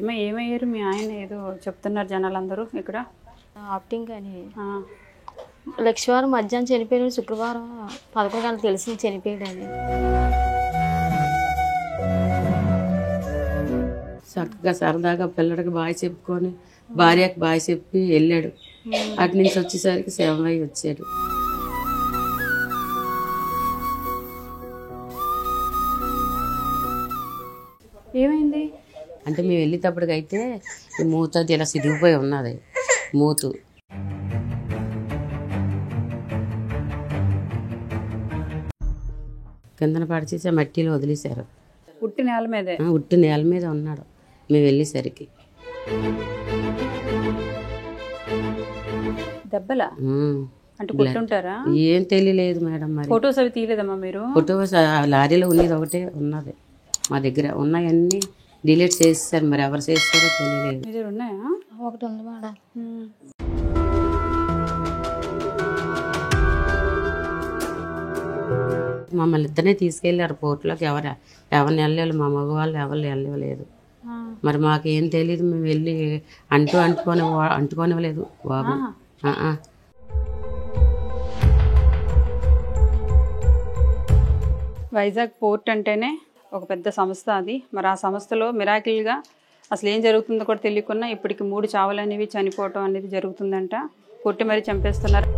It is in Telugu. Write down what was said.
ఏమయ్యారు మీ ఆయన? ఏదో చెప్తున్నారు జనాలందరూ ఇక్కడ. ఆప్టింగ్ అని లక్ష్మీవారం మధ్యాహ్నం చనిపోయాడు, శుక్రవారం 11 గంటలకు తెలిసి చనిపోయాడని. చక్కగా సరదాగా పిల్లడికి బాగా చెప్పుకొని భార్యకి బాగా చెప్పి వెళ్ళాడు. అటు నుంచి వచ్చేసరికి 7 అయ్యి వచ్చాడు. ఏమైంది అంటే మేము వెళ్ళేటప్పటికైతే మూత అది ఇలా సిరిగిపోయి ఉన్నది మూతు. కిందన పడిచేసి మట్టిలో వదిలేశారు. ఉట్టి నేల మీదే? ఉట్టి నేల మీద ఉన్నాడు మేము వెళ్ళేసరికి. దెబ్బలా అంటే కొట్టుంటారా? ఏం తెలియలేదు మేడం. మరి ఫొటోస్ అవి తీయలేదమ్మా మీరు? ఫొటోస్ లారీలో ఉన్నది ఒకటే ఉన్నది మా దగ్గర. ఉన్నాయన్నీ డిలీట్ చేసేసారు, మరి ఎవరు చేస్తారో తెలియలేదు. మీ దగ్గర ఉన్నాయా? ఒకటి ఉంది మేడం. మమ్మల్ని ఇద్దరినే తీసుకెళ్ళారు పోర్టులోకి. ఎవరిని వెళ్ళలేదు, మా మగవాళ్ళు ఎవరు వెళ్ళలేదు. మరి మాకేం తెలియదు. మేము వెళ్ళి అంటుకోనివ్వలేదు బాబు. వైజాగ్ పోర్ట్ అంటేనే ఒక పెద్ద సంస్థ అది. మరి ఆ సంస్థలో మిరాకిల్గా అసలు ఏం జరుగుతుందో కూడా తెలియకుండా ఇప్పటికి 3 చావులు అనేవి చనిపోవటం అనేది జరుగుతుందంట. కొట్టి మరీ చంపేస్తున్నారు.